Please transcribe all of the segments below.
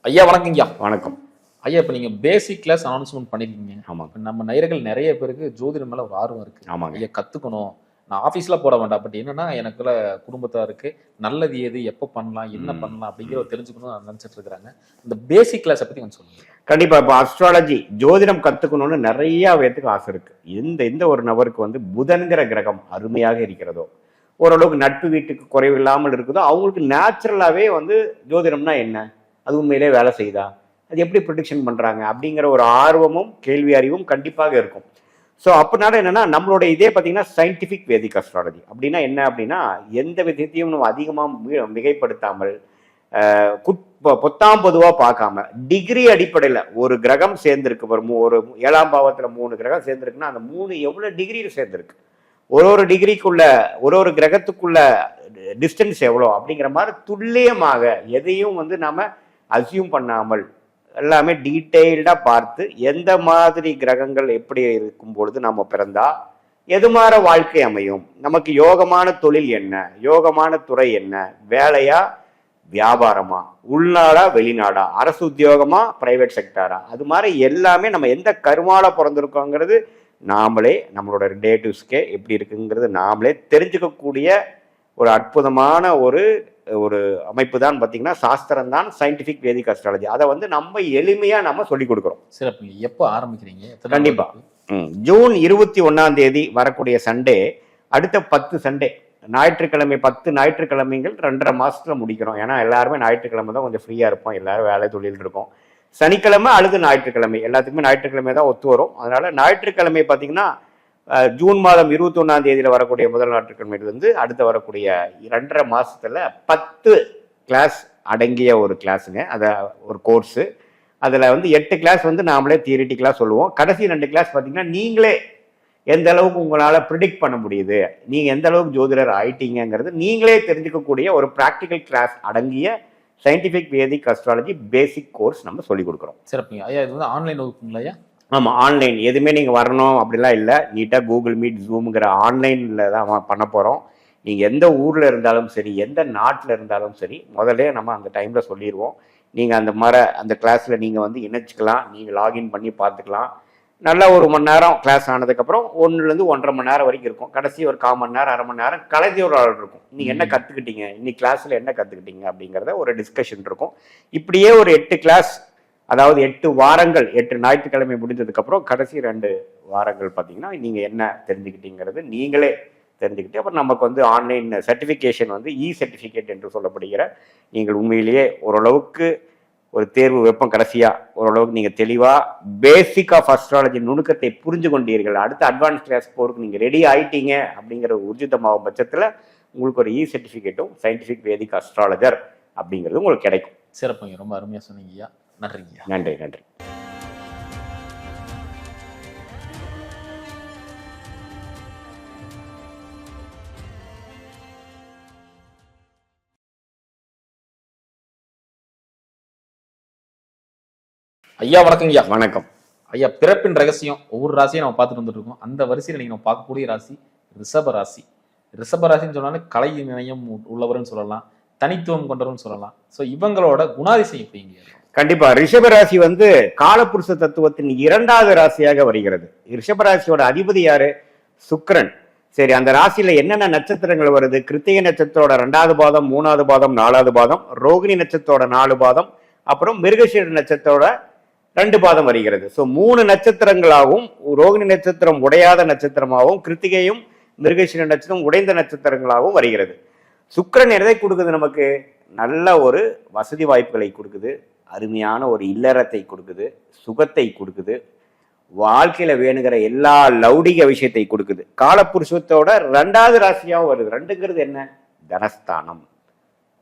ஐயா வணக்கம் ஐயா. வணக்கம். ஐயா இப்போ நீங்க பேசிக் கிளாஸ் அனௌன்ஸ்மெண்ட் பண்ணிருக்கீங்க. ஆமாம். இப்ப நம்ம நேயர்கள் நிறைய பேருக்கு ஜோதிடம் மேல ஒரு ஆர்வம் இருக்கு. ஆமாங்க. ஐயா கத்துக்கணும். நான் ஆபீஸ்ல போட வேண்டாம். பட் என்னன்னா எனக்குள்ள குடும்பத்தா இருக்கு. நல்லது எது, எப்போ பண்ணலாம், என்ன பண்ணலாம் அப்படிங்கிற தெரிஞ்சுக்கணும் நினைச்சிட்டு இருக்காங்க. இந்த பேசிக் கிளாஸை பத்தி கொஞ்சம் சொல்லுங்க. கண்டிப்பா. இப்போ அஸ்ட்ராலஜி ஜோதிடம் கத்துக்கணும்னு நிறைய பேத்துக்கு ஆசை இருக்கு. எந்த ஒரு நபருக்கு வந்து புதன்கிற கிரகம் அருமையாக இருக்கிறதோ, ஓரளவுக்கு நட்பு வீட்டுக்கு குறைவில்லாமல் இருக்குதோ, அவங்களுக்கு நேச்சுரலாவே வந்து ஜோதிடம்னா என்ன, அது உண்மையிலே வேலை செய்யுதா, அது எப்படி ப்ரிடிக்ஷன் பண்றாங்க அப்படிங்கிற ஒரு ஆர்வமும் கேள்வி அறிவும் கண்டிப்பாக இருக்கும். ஸோ அப்படினால என்னன்னா, நம்மளோட இதே பார்த்தீங்கன்னா சயின்டிஃபிக் வேதிக் அஸ்ட்ராலஜி அப்படின்னா என்ன அப்படின்னா, எந்த விதத்தையும் நம்ம அதிகமாக மிகைப்படுத்தாமல் பொத்தாம் பொதுவாக பார்க்காம டிகிரி அடிப்படையில் ஒரு கிரகம் சேர்ந்திருக்கு. ஒரு 7ஆம் பாவத்தில் 3 கிரகம் சேர்ந்திருக்குன்னா அந்த 3 எவ்வளோ டிகிரியில் சேர்ந்திருக்கு, ஒரு டிகிரிக்குள்ள ஒரு கிரகத்துக்குள்ள டிஸ்டன்ஸ் எவ்வளோ அப்படிங்கிற மாதிரி துல்லியமாக எதையும் வந்து நாம அசியூம் பண்ணாமல் எல்லாமே டீட்டெயில்டாக பார்த்து எந்த மாதிரி கிரகங்கள் எப்படி இருக்கும் பொழுது நம்ம பிறந்தா எது மாதிரி வாழ்க்கை அமையும், நமக்கு யோகமான தொழில் என்ன, யோகமான துறை என்ன, வேலையா வியாபாரமா, உள்நாடா வெளிநாடா, அரசு உத்தியோகமா பிரைவேட் செக்டாரா, அது மாதிரி எல்லாமே நம்ம எந்த கருமால பிறந்திருக்கோங்கிறது நாமளே நம்மளோட ரிலேட்டிவ்ஸ்க்கே எப்படி இருக்குங்கிறது நாமளே தெரிஞ்சுக்கக்கூடிய ஒரு அற்புதமான ஒரு அமைப்பு தான் பார்த்தீங்கன்னா சாஸ்திரம் தான் சயின்டிஃபிக் வேதிக் அஸ்ட்ராலஜி. அதை வந்து நம்ம எளிமையா நம்ம சொல்லி கொடுக்குறோம். சிறப்பு. எப்போ ஆரம்பிக்கிறீங்க? கண்டிப்பா ஜூன் 21ஆம் தேதி வரக்கூடிய சண்டே, அடுத்த 10 சண்டே, ஞாயிற்றுக்கிழமை 10 ஞாயிற்றுக்கிழமைகள் 2.5 மாசத்துல முடிக்கிறோம். ஏன்னா எல்லாருமே ஞாயிற்றுக்கிழமை தான் கொஞ்சம் ஃப்ரீயா இருப்போம், எல்லாரும் வேலை தொழில் இருக்கும். சனிக்கிழமை அல்லது ஞாயிற்றுக்கிழமை எல்லாத்துக்குமே ஞாயிற்றுக்கிழமை தான் ஒத்து வரும். அதனால ஞாயிற்றுக்கிழமை பார்த்தீங்கன்னா ஜூன் மாதம் 21ஆம் தேதியில வரக்கூடிய முதல் ஞாயிற்றுக்கிழமையிலிருந்து அடுத்து வரக்கூடிய 2.5 மாசத்துல 10 கிளாஸ் அடங்கிய ஒரு கிளாஸுங்க. அதை ஒரு கோர்ஸு. அதில் வந்து 8 கிளாஸ் வந்து நாமளே தியரிட்டிக்கலாக சொல்லுவோம். கடைசி 2 கிளாஸ் பார்த்தீங்கன்னா நீங்களே எந்த அளவுக்கு உங்களால் ப்ரிடிக்ட் பண்ண முடியுது, நீங்கள் எந்த அளவுக்கு ஜோதிடர் ஆயிட்டீங்கிறது நீங்களே தெரிஞ்சுக்கக்கூடிய ஒரு ப்ராக்டிக்கல் கிளாஸ் அடங்கிய சயின்டிஃபிக் வேதிக் அஸ்ட்ராலஜி பேசிக் கோர்ஸ் நம்ம சொல்லிக் கொடுக்குறோம். சிறப்புங்க ஐயா. இது வந்து ஆன்லைன் வகுப்புங்களா ஐயா? ஆமாம், ஆன்லைன். எதுவுமே நீங்கள் வரணும் அப்படிலாம் இல்லை. நீட்டாக கூகுள் மீட், ஜூம்ங்கிற ஆன்லைனில் தான் பண்ண போகிறோம். நீங்கள் எந்த ஊரில் இருந்தாலும் சரி, எந்த நாட்டில் இருந்தாலும் சரி, முதல்ல நம்ம அந்த டைமில் சொல்லிடுவோம். நீங்கள் அந்த கிளாஸில் நீங்கள் வந்து இணைச்சிக்கலாம், நீங்கள் லாகின் பண்ணி பார்த்துக்கலாம். நல்லா 1 மணி நேரம் கிளாஸ் ஆனதுக்கப்புறம் 1லேருந்து 1.5 மணி நேரம் வரைக்கும் இருக்கும். கடைசி ஒரு 1/4 மணி நேரம், அரை மணி நேரம் கலைஞர் இருக்கும். நீங்கள் என்ன கற்றுக்கிட்டீங்க, இன்னைக்கு கிளாஸில் என்ன கற்றுக்கிட்டீங்க அப்படிங்கிறத ஒரு டிஸ்கஷன் இருக்கும். இப்படியே ஒரு 8 கிளாஸ், அதாவது 8 வாரங்கள், 8 ஞாயிற்றுக்கிழமை முடிஞ்சதுக்கப்புறம் கடைசி 2 வாரங்கள் பார்த்தீங்கன்னா நீங்கள் என்ன தெரிஞ்சுக்கிட்டீங்கிறது நீங்களே தெரிஞ்சுக்கிட்டு அப்புறம் நமக்கு வந்து ஆன்லைன் சர்டிஃபிகேஷன் வந்து சர்டிஃபிகேட் என்று சொல்லப்படுகிற, நீங்கள் உண்மையிலேயே ஓரளவுக்கு ஒரு தேர்வு வெப்பம் கடைசியாக ஓரளவுக்கு நீங்கள் தெளிவாக பேசிக் ஆஃப் அஸ்ட்ராலஜி நுணுக்கத்தை புரிஞ்சு கொண்டீர்கள், அடுத்து அட்வான்ஸ் கிளாஸ் போகிறதுக்கு நீங்கள் ரெடி ஆகிட்டீங்க அப்படிங்கிற ஊர்ஜிதமாகும் பட்சத்தில் உங்களுக்கு ஒரு சர்டிஃபிகேட்டும் சயின்டிஃபிக் வேதிக் அஸ்ட்ராலஜர் அப்படிங்கிறது உங்களுக்கு கிடைக்கும். சிறப்புங்க. ரொம்ப அருமையாக சொன்னீங்க ஐயா. நன்றிங்க. நன்றி நன்றி. ஐயா வணக்கம் ஐயா. வணக்கம் ஐயா. பிறப்பின் ரகசியம் ஒவ்வொரு ராசியும் நம்ம பார்த்துட்டு வந்துட்டு இருக்கோம். அந்த வரிசையில் நீங்க நம்ம பார்க்கக்கூடிய ராசி ரிஷப ராசி. ரிஷப ராசின்னு சொன்னாலே கலை நிலையம் உள்ளவர்னு சொல்லலாம், தனித்துவம் கொண்டவர்னு சொல்லலாம். ஸோ இவங்களோட குணாதிசயம் எப்படிங்க? கண்டிப்பா. ரிஷபராசி வந்து காலபுருஷ தத்துவத்தின் 2வது ராசியாக வருகிறது. ரிஷபராசியோட அதிபதி யாரு? சுக்கிரன். சரி, அந்த ராசியில என்னென்ன நட்சத்திரங்கள் வருது? கிருத்திகை நட்சத்திரோட 2வது பாதம், 3வது பாதம், 4வது பாதம், ரோகிணி நட்சத்திரோட 4 பாதம், அப்புறம் மிருகசீர நட்சத்திரோட 2 பாதம் வருகிறது. ஸோ 3 நட்சத்திரங்களாகவும், ரோகிணி நட்சத்திரம் உடையாத நட்சத்திரமாகவும், கிருத்திகையும் மிருகசீர நட்சத்திரம் உடைந்த நட்சத்திரங்களாகவும் வருகிறது. சுக்கிரன் எதை கொடுக்குது? நமக்கு நல்ல ஒரு வசதி வாய்ப்புகளை கொடுக்குது, அருமையான ஒரு இல்லறத்தை கொடுக்குது, சுகத்தை கொடுக்குது, வாழ்க்கையில வேணுங்கிற எல்லா லௌடிக விஷயத்தை கொடுக்குது. காலபுருஷத்தோட 2வது ராசியாகவும் வருது. 2ங்கிறது என்ன? தனஸ்தானம்,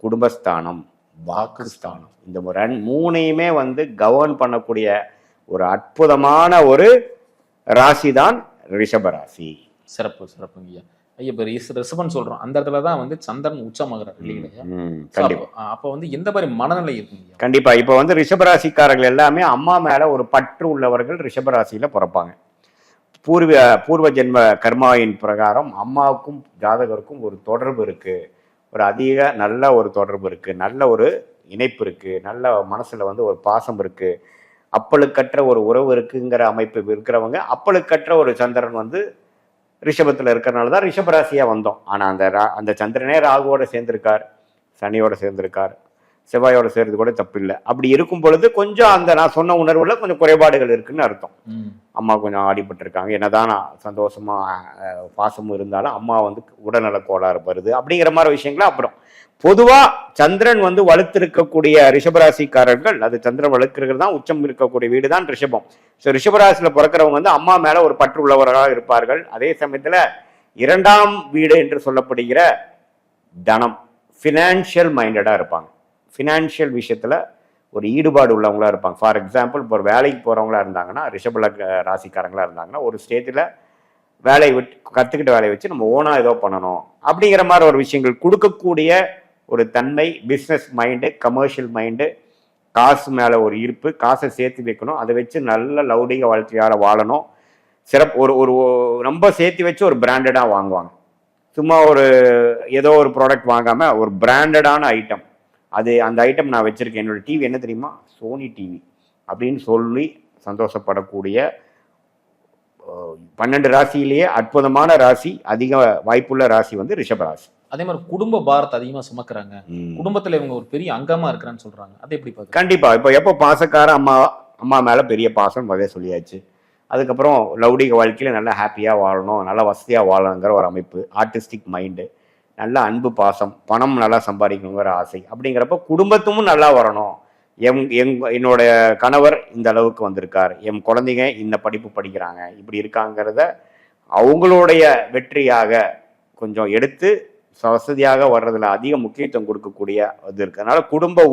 குடும்பஸ்தானம், வாக்குஸ்தானம். இந்த 3யுமே வந்து கவர்ன் பண்ணக்கூடிய ஒரு அற்புதமான ஒரு ராசி தான் ரிஷபராசி. சிறப்பு சிறப்புங்க ஐயா. ஐயா இப்போ ரிஷபம் சொல்றோம், அந்த இடத்துல தான் வந்து சந்திரன் உச்சமாகிறார் இல்லைங்களா? கண்டிப்பா. அப்போ வந்து எந்த மாதிரி மனநிலை இருக்குங்க? கண்டிப்பா. இப்போ வந்து ரிஷபராசிக்காரர்கள் எல்லாமே அம்மா மேல ஒரு பற்று உள்ளவர்கள் ரிஷபராசியில பிறப்பாங்க. பூர்வ ஜென்ம கர்மாவின் பிரகாரம் அம்மாவுக்கும் ஜாதகருக்கும் ஒரு தொடர்பு இருக்கு, ஒரு அதிக நல்ல ஒரு தொடர்பு இருக்கு, நல்ல ஒரு இணைப்பு இருக்கு, நல்ல மனசுல வந்து ஒரு பாசம் இருக்கு, அப்பழுக்கற்ற ஒரு உறவு இருக்குங்கிற அமைப்பு இருக்கிறவங்க, அப்பழுக்கற்ற ஒரு சந்திரன் வந்து ரிஷபத்துல இருக்கிறனால தான் ரிஷபராசியா வந்தோம். ஆனா அந்த சந்திரனே ராகுவோட சேர்ந்திருக்கார், சனியோட சேர்ந்திருக்கார், செவ்வாயோட சேர்றது கூட தப்பு இல்லை. அப்படி இருக்கும் பொழுது கொஞ்சம் அந்த நான் சொன்ன உணர்வுல கொஞ்சம் குறைபாடுகள் இருக்குன்னு அர்த்தம். அம்மா கொஞ்சம் ஆடிப்பட்டு இருக்காங்க, என்னதான் சந்தோஷமா பாசமும் இருந்தாலும் அம்மா வந்து உடல்நல கோளாறு வருது அப்படிங்கிற மாதிரி விஷயங்கள. அப்புறம் பொதுவா சந்திரன் வந்து வலுத்திருக்கக்கூடிய ரிஷபராசிக்காரர்கள், அது சந்திரன் வலுக்கிறது தான் உச்சம் இருக்கக்கூடிய வீடு தான் ரிஷபம். ஸோ ரிஷபராசியில பிறக்கிறவங்க வந்து அம்மா மேல ஒரு பற்று உள்ளவர்களாக இருப்பார்கள். அதே சமயத்துல 2ஆம் வீடு என்று சொல்லப்படுகிற தனம், ஃபினான்ஷியல் மைண்டடா இருப்பாங்க. ஃபினான்ஷியல் விஷயத்துல ஒரு ஈடுபாடு உள்ளவங்களா இருப்பாங்க. ஃபார் எக்ஸாம்பிள், இப்போ ஒரு வேலைக்கு போறவங்களா இருந்தாங்கன்னா, ரிஷப ராசிக்காரங்களா இருந்தாங்கன்னா, ஒரு ஸ்டேஜ்ல வேலையை விட்டு கத்துக்கிட்ட வேலையை வச்சு நம்ம ஓனா ஏதோ பண்ணணும் அப்படிங்கிற மாதிரி ஒரு விஷயங்கள் கொடுக்கக்கூடிய ஒரு தன்மை, பிஸ்னஸ் மைண்டு, கமர்ஷியல் மைண்டு, காசு மேல ஒரு ஈர்ப்பு, காசை சேர்த்து வைக்கணும், அதை வச்சு நல்ல லௌடிக வாழ்க்கையால வாழணும். சிறப்பு ஒரு ஒரு ரொம்ப சேர்த்து வச்சு ஒரு பிராண்டடா வாங்குவாங்க. சும்மா ஒரு ஏதோ ஒரு ப்ராடக்ட் வாங்காம ஒரு பிராண்டடான ஐட்டம், அது அந்த ஐட்டம் நான் வச்சிருக்கேன், என்னோட டிவி என்ன தெரியுமா, சோனி டிவி அப்படின்னு சொல்லி சந்தோஷப்படக்கூடிய 12 ராசியிலேயே அற்புதமான ராசி, அதிக வாய்ப்புள்ள ராசி வந்து ரிஷபராசி. அதே மாதிரி குடும்ப பாரத்தை அதிகமா சுமக்குறாங்க, குடும்பத்துல இவங்க ஒரு பெரிய அங்கமா இருக்கிறான்னு சொல்றாங்க, அதை எப்படி பார்க்க? கண்டிப்பா. இப்போ எப்போ பாசக்கார அம்மா மேல பெரிய பாசம் வகை சொல்லியாச்சு. அதுக்கப்புறம் லௌடிக வாழ்க்கையில நல்லா ஹாப்பியா வாழணும், நல்லா வசதியா வாழணுங்கிற ஒரு அமைப்பு, ஆர்டிஸ்டிக் மைண்டு, நல்ல அன்பு பாசம், பணம் நல்லா சம்பாதிக்கணுங்கிற ஆசை. அப்படிங்கிறப்ப குடும்பத்தும் நல்லா வரணும். என்னோட கணவர் இந்த அளவுக்கு வந்திருக்கார், என் குழந்தைங்க இந்த படிப்பு படிக்கிறாங்க, இப்படி இருக்காங்கிறத அவங்களுடைய வெற்றியாக கொஞ்சம் எடுத்து வசதியாக வர்றதுல அதிக முக்கியத்துவம் கொடுக்கக்கூடிய இது இருக்கு. அதனால குடும்ப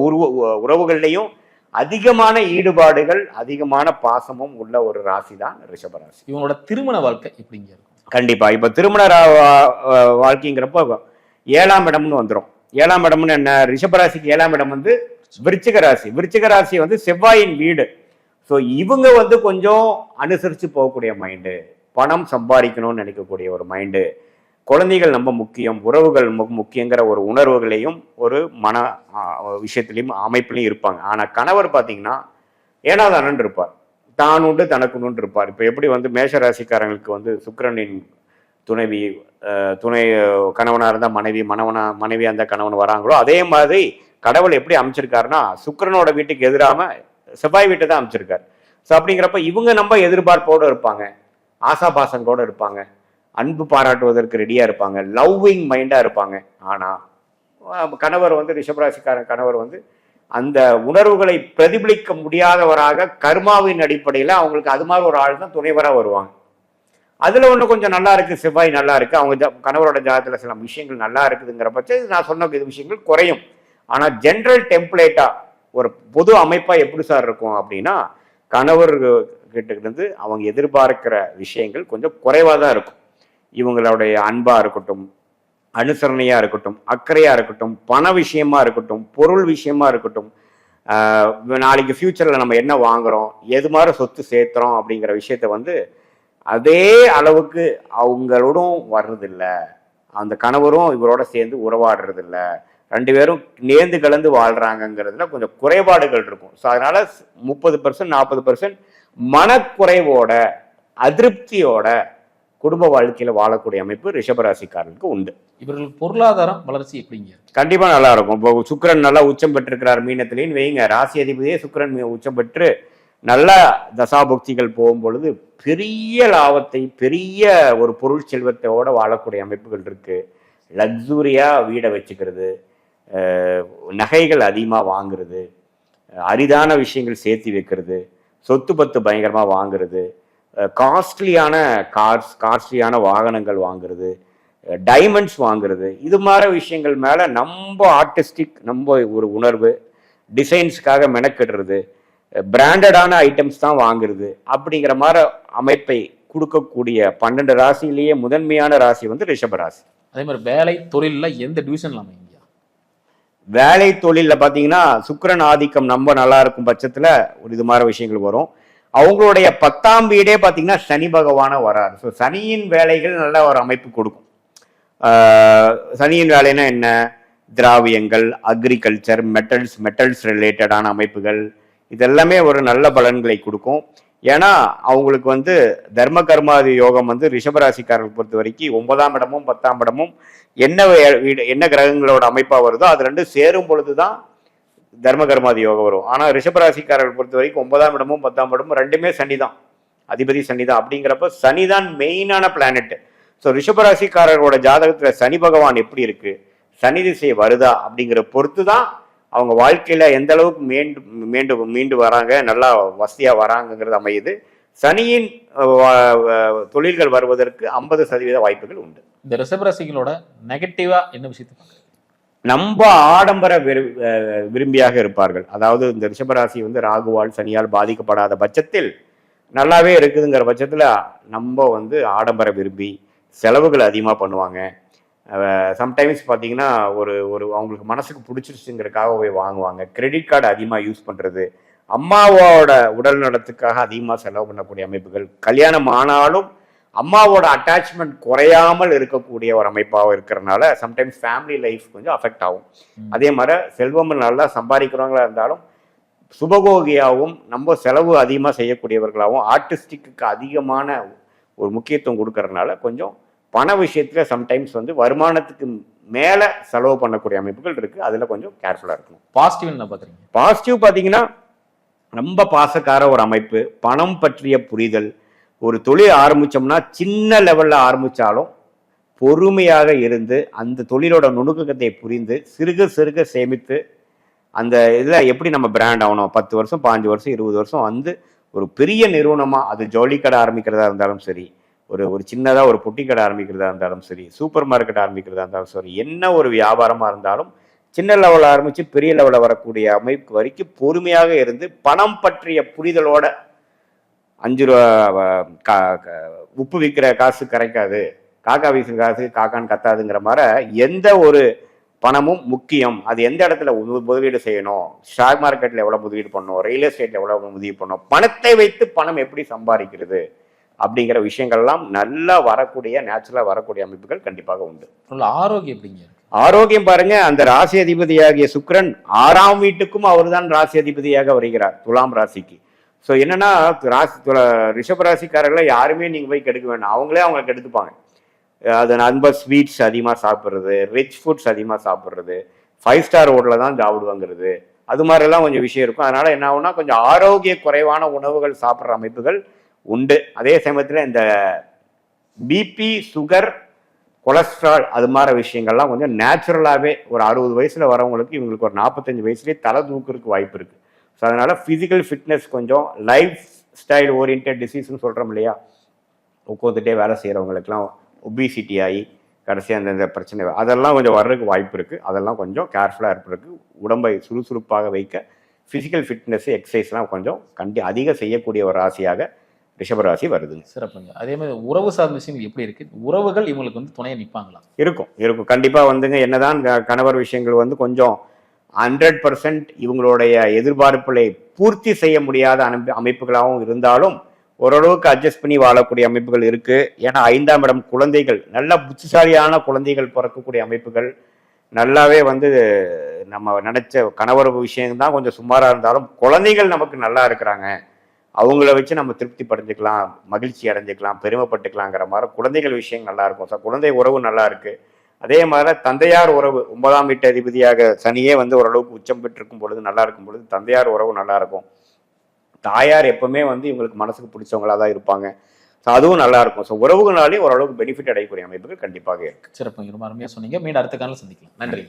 உறவுகள்லையும் அதிகமான ஈடுபாடுகள், அதிகமான பாசமும் உள்ள ஒரு ராசி தான் ரிஷபராசி. இவங்களோட திருமண வாழ்க்கை எப்படிங்க இருக்கும்? கண்டிப்பா. இப்ப திருமண வாழ்க்கைங்கிறப்போ 7ஆம் இடம்னு வந்துடும். 7ஆம் இடம்னு என்ன, ரிஷபராசிக்கு 7ஆம் இடம் வந்து விருச்சிக ராசி. விருச்சிக ராசி வந்து செவ்வாயின் வீடு. ஸோ இவங்க வந்து கொஞ்சம் அனுசரித்து போகக்கூடிய மைண்டு, பணம் சம்பாதிக்கணும்னு நினைக்கக்கூடிய ஒரு மைண்டு, குழந்தைகள் ரொம்ப முக்கியம், உறவுகள் முக்கியங்கிற ஒரு உணர்வுகளையும் ஒரு மன விஷயத்திலையும் அமைப்புலையும் இருப்பாங்க. ஆனால் கணவர் பார்த்தீங்கன்னா ஏனாதானன் இருப்பார், தான் உண்டு தனக்குன்னு இருப்பார். இப்போ எப்படி வந்து மேஷராசிக்காரங்களுக்கு வந்து சுக்கிரனின் துணை கணவனாக இருந்தால் மனைவியாக இருந்தால் கணவன் வராங்களோ, அதே மாதிரி கடவுள் எப்படி அமைச்சிருக்காருன்னா சுக்கிரனோட வீட்டுக்கு எதிராம செவ்வாய் வீட்டை தான் அமைச்சிருக்காரு. ஸோ அப்படிங்கிறப்ப இவங்க நம்ம எதிர்பார்ப்போடு இருப்பாங்க, ஆசாபாசங்களோடு இருப்பாங்க, அன்பு பாராட்டுவதற்கு ரெடியா இருப்பாங்க, லவ்விங் மைண்டா இருப்பாங்க. ஆனா கணவர் வந்து ரிஷபராசிக்காரன் கணவர் வந்து அந்த உணர்வுகளை பிரதிபலிக்க முடியாதவராக கர்மாவின் அடிப்படையில் அவங்களுக்கு அது மாதிரி ஒரு ஆள் தான் துணைவராக வருவாங்க. அதுல ஒண்ணு கொஞ்சம் நல்லா இருக்கு, செவ்வாய் நல்லா இருக்கு, அவங்க கணவரோட ஜாதகத்துல சில விஷயங்கள் நல்லா இருக்குதுங்கிற பட்சம் நான் சொன்ன விஷயங்கள் குறையும். ஆனா ஜென்ரல் டெம்ப்ளேட்டா ஒரு பொது அமைப்பா எப்படி சார் இருக்கும் அப்படின்னா, கணவர் கிட்ட இருந்து அவங்க எதிர்பார்க்கிற விஷயங்கள் கொஞ்சம் குறைவா தான் இருக்கும். இவங்களுடைய அன்பா இருக்கட்டும், அனுசரணையா இருக்கட்டும், அக்கறையா இருக்கட்டும், பண விஷயமா இருக்கட்டும், பொருள் விஷயமா இருக்கட்டும், நாளைக்கு ஃபியூச்சர்ல நம்ம என்ன வாங்குறோம், எது மாதிரி சொத்து சேர்த்துறோம் அப்படிங்கிற விஷயத்த வந்து அதே அளவுக்கு அவங்களோடும் வர்றதில்லை. அந்த கணவரும் இவரோட சேர்ந்து உறவாடுறதில்ல, 2 பேரும் நேர்ந்து கலந்து வாழ்றாங்கிறதுல கொஞ்சம் குறைபாடுகள் இருக்கும். ஸோ அதனால 30% 40% மனக்குறைவோட அதிருப்தியோட குடும்ப வாழ்க்கையில வாழக்கூடிய அமைப்பு ரிஷபராசிக்காரர்களுக்கு உண்டு. இவர்கள் பொருளாதாரம் வளர்ச்சி எப்படிங்க? கண்டிப்பா நல்லா இருக்கும். இப்போ சுக்கிரன் நல்லா உச்சம் பெற்றிருக்கிறார் மீனத்திலேன்னு வைங்க, ராசி அதிபதியே சுக்கிரன் உச்சம் பெற்று நல்ல தசாபுக்திகள் போகும் பொழுது பெரிய லாபத்தை, பெரிய ஒரு பொருள் செல்வத்தோட வாழக்கூடிய அமைப்புகள் இருக்கு. லக்ஸூரியா வீடை வச்சுக்கிறது, நகைகள் அதிகமாக வாங்குறது, அரிதான விஷயங்கள் சேர்த்து வைக்கிறது, சொத்து பத்து பயங்கரமா வாங்குறது, காஸ்ட்லியான கார்ஸ், காஸ்ட்லியான வாகனங்கள் வாங்குறது, டைமண்ட்ஸ் வாங்குறது, இது மாதிரி விஷயங்கள் மேல நம்ம ஆர்டிஸ்டிக் நம்ம ஒரு உணர்வு, டிசைன்ஸ்க்காக மெனக்கிடுறது, பிராண்டடான ஐட்டம்ஸ் தான் வாங்குறது அப்படிங்கிற மாதிரி அமைப்பை கொடுக்கக்கூடிய 12 ராசியிலேயே முதன்மையான ராசி வந்து ரிஷபராசி. அதே மாதிரி வேலை தொழில எந்த டிவிஷன்ல அமைங்க? வேலை தொழில பாத்தீங்கன்னா சுக்கிரன் ஆதிக்கம் நம்ம நல்லா இருக்கும் பட்சத்துல ஒரு இது மாதிரி விஷயங்கள் வரும். அவங்களுடைய 10ஆம் வீடே பாத்தீங்கன்னா சனி பகவான வராரு. ஸோ சனியின் வேலைகள் நல்ல ஒரு அமைப்பு கொடுக்கும். சனியின் வேலைன்னா என்ன, திராவியங்கள், அக்ரிகல்ச்சர், மெட்டல்ஸ் ரிலேட்டடான அமைப்புகள், இதெல்லாமே ஒரு நல்ல பலன்களை கொடுக்கும். ஏன்னா அவங்களுக்கு வந்து தர்ம கர்மாதி யோகம் வந்து ரிஷபராசிக்காரர்கள் பொறுத்த வரைக்கும் 9ஆம் இடமும் 10ஆம் இடமும் என்ன கிரகங்களோட அமைப்பா வருதோ அது ரெண்டும் சேரும் பொழுதுதான் தர்ம கர்மாதி யோகம் வரும். ஆனா ரிஷபராசிக்காரர்கள் பொறுத்த வரைக்கும் 9ஆம் இடமும் 10ஆம் இடமும் ரெண்டுமே சனி தான், அதிபதி சனி தான். அப்படிங்கிறப்ப சனி தான் மெயினான பிளானட். ஸோ ரிஷபராசிக்காரர்களோட ஜாதகத்துல சனி பகவான் எப்படி இருக்கு, சனி திசை வருதா அப்படிங்கிற பொறுத்து தான் அவங்க வாழ்க்கையில எந்த அளவுக்கு மீண்டு வராங்க, நல்லா வசதியா வராங்கிறது அமையுது. சனியின் தொழில்கள் வருவதற்கு 50% வாய்ப்புகள் உண்டு. இந்த ரிஷபராசிகளோட நெகட்டிவா என்ன விஷயத்தை பார்க்குறீங்க? ரொம்ப ஆடம்பர விரும்பியாக இருப்பார்கள். அதாவது இந்த ரிஷபராசி வந்து ராகுவால் சனியால் பாதிக்கப்படாத பட்சத்தில் நல்லாவே இருக்குதுங்கிற பட்சத்துல நம்ம வந்து ஆடம்பர விரும்பி செலவுகள் அதிகமாக பண்ணுவாங்க. சம்டைம்ஸ் பார்த்தீங்கன்னா ஒரு அவங்களுக்கு மனசுக்கு பிடிச்சிருச்சுங்கிறதுக்காக போய் வாங்குவாங்க. கிரெடிட் கார்டு அதிகமாக யூஸ் பண்ணுறது, அம்மாவோட உடல் நலத்துக்காக அதிகமாக செலவு பண்ணக்கூடிய அமைப்புகள், கல்யாணம் ஆனாலும் அம்மாவோட அட்டாச்மெண்ட் குறையாமல் இருக்கக்கூடிய ஒரு அமைப்பாக இருக்கிறதுனால சம்டைம்ஸ் ஃபேமிலி லைஃப் கொஞ்சம் அஃபெக்ட் ஆகும். அதே மாதிரி செல்வம் நல்லா சம்பாதிக்கிறவங்களா இருந்தாலும் சுபகோகியாகவும் நம்ம செலவு அதிகமாக செய்யக்கூடியவர்களாகவும் ஆர்டிஸ்டிக்கு அதிகமான ஒரு முக்கியத்துவம் கொடுக்கறதுனால கொஞ்சம் பண விஷயத்துல சம்டைம்ஸ் வந்து வருமானத்துக்கு மேல செலவு பண்ணக்கூடிய அமைப்புகள் இருக்கு. அதுல கொஞ்சம் கேர்ஃபுல்லா இருக்கணும். பாசிட்டிவ் என்ன பாக்குறீங்க? பாசிட்டிவ் பாத்தீங்கன்னா ரொம்ப பாசக்கார ஒரு அமைப்பு, பணம் பற்றிய புரிதல். ஒரு தொழில் ஆரம்பிச்சோம்னா சின்ன லெவல்ல ஆரம்பிச்சாலும் பொறுமையாக இருந்து அந்த தொழிலோட நுணுக்கத்தை புரிந்து சிறுக சேமித்து அந்த இதில் எப்படி நம்ம பிராண்ட் ஆகணும், 10 வருஷம் 15 வருஷம் 20 வருஷம் வந்து ஒரு பெரிய நிறுவனமா, அது ஜவுளி கடை ஆரம்பிக்கிறதா இருந்தாலும் சரி, ஒரு சின்னதா ஒரு பொட்டி கடை ஆரம்பிக்கிறதா இருந்தாலும் சரி, சூப்பர் மார்க்கெட் ஆரம்பிக்கிறதா இருந்தாலும் சரி, என்ன ஒரு வியாபாரமா இருந்தாலும் சின்ன லெவலில் ஆரம்பிச்சு பெரிய லெவலில் வரக்கூடிய அமைப்பு வரைக்கும் பொறுமையாக இருந்து பணம் பற்றிய புரிதலோட 5 ரூபா உப்பு விற்கிற காசு கரைக்காது, காக்கா வீசுற காசு காக்கான்னு கத்தாதுங்கிற மாதிரி எந்த ஒரு பணமும் முக்கியம். அது எந்த இடத்துல முதலீடு செய்யணும், ஸ்டாக் மார்க்கெட்ல எவ்வளவு முதலீடு பண்ணணும், ரியல் எஸ்டேட்ல எவ்வளவு முதலீடு பண்ணணும், பணத்தை வைத்து பணம் எப்படி சம்பாதிக்கிறது அப்படிங்கிற விஷயங்கள்லாம் நல்லா வரக்கூடிய நேச்சுரலா வரக்கூடிய அமைப்புகள் கண்டிப்பாக உண்டு. ஆரோக்கியம் எப்படிங்க? ஆரோக்கியம் பாருங்க, அந்த ராசி அதிபதியாகிய சுக்கிரன் 6ஆம் வீட்டுக்கும் அவர் தான் ராசி அதிபதியாக வருகிறார், துலாம் ராசிக்கு. ஸோ என்னன்னா ரிஷப ராசிக்காரர்களை யாருமே நீங்க போய் கெடுக்க வேண்டாம், அவங்களே அவங்க கெடுத்துப்பாங்க. அது நண்பர் ஸ்வீட்ஸ் அதிகமாக சாப்பிட்றது, ரிச் ஃபுட்ஸ் அதிகமாக சாப்பிட்றது, 5 ஸ்டார் ஹோட்டலில் தான் சாப்பிடுவாங்கிறது, அது மாதிரிலாம் கொஞ்சம் விஷயம் இருக்கும். அதனால என்ன ஆகுனா கொஞ்சம் ஆரோக்கிய குறைவான உணவுகள் சாப்பிட்ற அமைப்புகள் உண்டு. அதே சமயத்தில் இந்த பிபி, சுகர், கொலஸ்ட்ரால் அது மாதிரி விஷயங்கள்லாம் கொஞ்சம் நேச்சுரலாகவே ஒரு 60 வயசுல வரவங்களுக்கு இவங்களுக்கு ஒரு 45 வயசுலேயே தலை தூக்குறதுக்கு வாய்ப்பு இருக்குது. ஸோ அதனால ஃபிசிக்கல் ஃபிட்னஸ் கொஞ்சம் லைஃப் ஸ்டைல் ஓரியன்ட் டிசீஸ்ன்னு சொல்கிறோம் இல்லையா, உட்காந்துட்டே வேலை செய்கிறவங்களுக்குலாம் ஒபிசிட்டி ஆகி கடைசி அந்தந்த பிரச்சனை அதெல்லாம் கொஞ்சம் வர்றதுக்கு வாய்ப்பு இருக்குது. அதெல்லாம் கொஞ்சம் கேர்ஃபுல்லாக இருப்பதற்கு உடம்பை சுறுசுறுப்பாக வைக்க ஃபிசிக்கல் ஃபிட்னஸ் எக்ஸசைஸ்லாம் கொஞ்சம் அதிக செய்யக்கூடிய ஒரு ராசியாக ரிஷபராசி வருதுங்க. சிறப்புங்க. அதே மாதிரி உறவு சார்ந்த விஷயங்கள் எப்படி இருக்கு? உறவுகள் இவங்களுக்கு வந்து துணையை நிற்பாங்களா? இருக்கும் கண்டிப்பாக வந்துங்க. என்னதான் கணவர் விஷயங்கள் வந்து கொஞ்சம் 100% இவங்களுடைய எதிர்பார்ப்புகளை பூர்த்தி செய்ய முடியாத அமைப்புகளாகவும் இருந்தாலும் ஓரளவுக்கு அட்ஜஸ்ட் பண்ணி வாழக்கூடிய அமைப்புகள் இருக்கு. ஏன்னா 5ஆம் இடம் குழந்தைகள், நல்ல புத்திசாலியான குழந்தைகள் பிறக்கக்கூடிய அமைப்புகள் நல்லாவே வந்து நம்ம நினைச்ச கணவர் விஷயம்தான் கொஞ்சம் சுமாரா இருந்தாலும் குழந்தைகள் நமக்கு நல்லா இருக்கிறாங்க, அவங்கள வச்சு நம்ம திருப்தி படைஞ்சுக்கலாம், மகிழ்ச்சி அடைஞ்சுக்கலாம், பெருமைப்பட்டுக்கலாங்கிற மாதிரி குழந்தைகள் விஷயம் நல்லா இருக்கும். ஸோ குழந்தை உறவு நல்லா இருக்கு. அதே மாதிரி தந்தையார் உறவு, 9ஆம் வீட்டு அதிபதியாக சனியே வந்து ஓரளவுக்கு உச்சம் பெற்றிருக்கும் பொழுது நல்லா இருக்கும் பொழுது தந்தையார் உறவு நல்லா இருக்கும். தாயார் எப்பவுமே வந்து இவங்களுக்கு மனசுக்கு பிடிச்சவங்களா தான் இருப்பாங்க. ஸோ அதுவும் நல்லா இருக்கும். ஸோ உறவுகளாலே ஓரளவுக்கு பெனிஃபிட் அடையக்கூடிய அமைப்புகள் கண்டிப்பாக இருக்கு. சிறப்பு, ரொம்ப அருமையாக சொன்னீங்க. மீண்டும் அடுத்த காலம் சந்திக்கலாம். நன்றி.